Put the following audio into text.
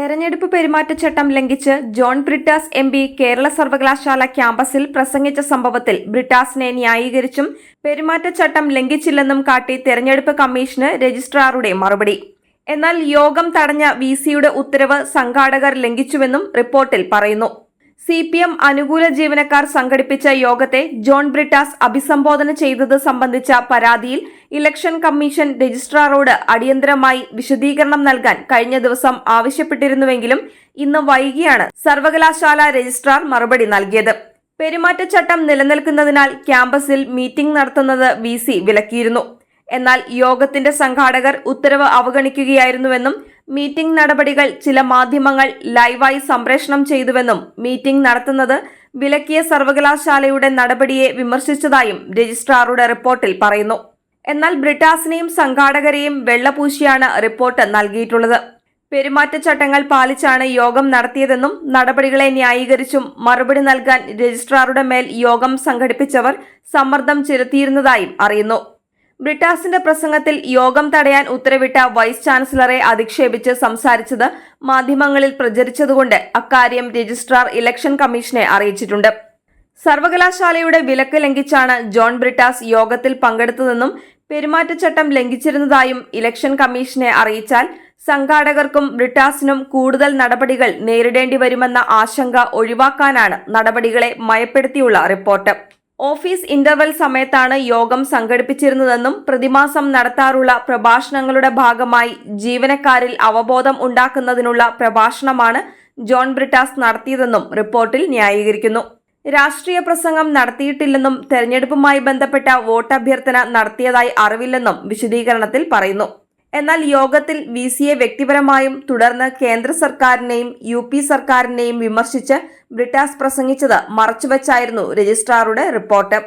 തെരഞ്ഞെടുപ്പ് പെരുമാറ്റച്ചട്ടം ലംഘിച്ച് ജോൺ ബ്രിട്ടാസ് എം പി കേരള സർവകലാശാല ക്യാമ്പസിൽ പ്രസംഗിച്ച സംഭവത്തിൽ ബ്രിട്ടാസിനെ ന്യായീകരിച്ചും പെരുമാറ്റച്ചട്ടം ലംഘിച്ചില്ലെന്നും കാട്ടി തെരഞ്ഞെടുപ്പ് കമ്മീഷന് രജിസ്ട്രാറുടെ മറുപടി. എന്നാൽ യോഗം തടഞ്ഞ വിസിയുടെ ഉത്തരവ് സംഘാടകർ ലംഘിച്ചുവെന്നും റിപ്പോർട്ടിൽ പറയുന്നു. CPM അനുകൂല ജീവനക്കാർ സംഘടിപ്പിച്ച യോഗത്തെ ജോൺ ബ്രിട്ടാസ് അഭിസംബോധന ചെയ്തത് സംബന്ധിച്ച പരാതിയിൽ ഇലക്ഷൻ കമ്മീഷൻ രജിസ്ട്രാറോട് അടിയന്തരമായി വിശദീകരണം നൽകാൻ കഴിഞ്ഞ ദിവസം ആവശ്യപ്പെട്ടിരുന്നുവെങ്കിലും ഇന്ന് വൈകിയാണ് സർവകലാശാല രജിസ്ട്രാർ മറുപടി നൽകിയത്. പെരുമാറ്റച്ചട്ടം നിലനിൽക്കുന്നതിനാൽ ക്യാമ്പസിൽ മീറ്റിംഗ് നടത്തുന്നത് VC വിലക്കിയിരുന്നു. എന്നാൽ യോഗത്തിന്റെ സംഘാടകർ ഉത്തരവ് അവഗണിക്കുകയായിരുന്നുവെന്നും മീറ്റിംഗ് നടപടികൾ ചില മാധ്യമങ്ങൾ ലൈവായി സംപ്രേഷണം ചെയ്തുവെന്നും മീറ്റിംഗ് നടത്തുന്നത് വിലക്കിയ സർവകലാശാലയുടെ നടപടിയെ വിമർശിച്ചതായും രജിസ്ട്രാറുടെ റിപ്പോർട്ടിൽ പറയുന്നു. എന്നാൽ ബ്രിട്ടാസിനെയും സംഘാടകരെയും വെള്ളപൂശിയാണ് റിപ്പോർട്ട് നൽകിയിട്ടുള്ളത്. പെരുമാറ്റച്ചട്ടങ്ങൾ പാലിച്ചാണ് യോഗം നടത്തിയതെന്നും നടപടികളെ ന്യായീകരിച്ചും മറുപടി നൽകാൻ രജിസ്ട്രാറുടെ മേൽ യോഗം സംഘടിപ്പിച്ചവർ സമ്മർദ്ദം ചെലുത്തിയിരുന്നതായും അറിയുന്നു. ബ്രിട്ടാസിന്റെ പ്രസംഗത്തിൽ യോഗം തടയാൻ ഉത്തരവിട്ട വൈസ് ചാൻസലറെ അധിക്ഷേപിച്ച് സംസാരിച്ചത് മാധ്യമങ്ങളിൽ പ്രചരിച്ചതുകൊണ്ട് അക്കാര്യം രജിസ്ട്രാർ ഇലക്ഷൻ കമ്മീഷനെ അറിയിച്ചിട്ടുണ്ട്. സർവകലാശാലയുടെ വിലക്ക് ലംഘിച്ചാണ് ജോൺ ബ്രിട്ടാസ് യോഗത്തിൽ പങ്കെടുത്തതെന്നും പെരുമാറ്റച്ചട്ടം ലംഘിച്ചിരുന്നതായും ഇലക്ഷൻ കമ്മീഷനെ അറിയിച്ചാൽ സംഘാടകർക്കും ബ്രിട്ടാസിനും കൂടുതൽ നടപടികൾ നേരിടേണ്ടി വരുമെന്ന ആശങ്ക ഒഴിവാക്കാനാണ് നടപടികളെ മയപ്പെടുത്തിയുള്ള റിപ്പോർട്ട്. ഓഫീസ് ഇന്റർവെൽ സമയത്താണ് യോഗം സംഘടിപ്പിച്ചിരുന്നതെന്നും പ്രതിമാസം നടത്താറുള്ള പ്രഭാഷണങ്ങളുടെ ഭാഗമായി ജീവനക്കാരിൽ അവബോധം ഉണ്ടാക്കുന്നതിനുള്ള പ്രഭാഷണമാണ് ജോൺ ബ്രിട്ടാസ് നടത്തിയതെന്നും റിപ്പോർട്ടിൽ ന്യായീകരിക്കുന്നു. രാഷ്ട്രീയ പ്രസംഗം നടത്തിയിട്ടില്ലെന്നും തെരഞ്ഞെടുപ്പുമായി ബന്ധപ്പെട്ട വോട്ടഭ്യർത്ഥന നടത്തിയതായി അറിവില്ലെന്നും വിശദീകരണത്തിൽ പറയുന്നു. എന്നാൽ യോഗത്തിൽ VCയെ വ്യക്തിപരമായും തുടർന്ന് കേന്ദ്ര സർക്കാരിനെയും UP സർക്കാരിനെയും വിമർശിച്ച് ബ്രിട്ടാസ് പ്രസംഗിച്ചത് മറച്ചുവെച്ചായിരുന്നു രജിസ്ട്രാറുടെ റിപ്പോർട്ട്.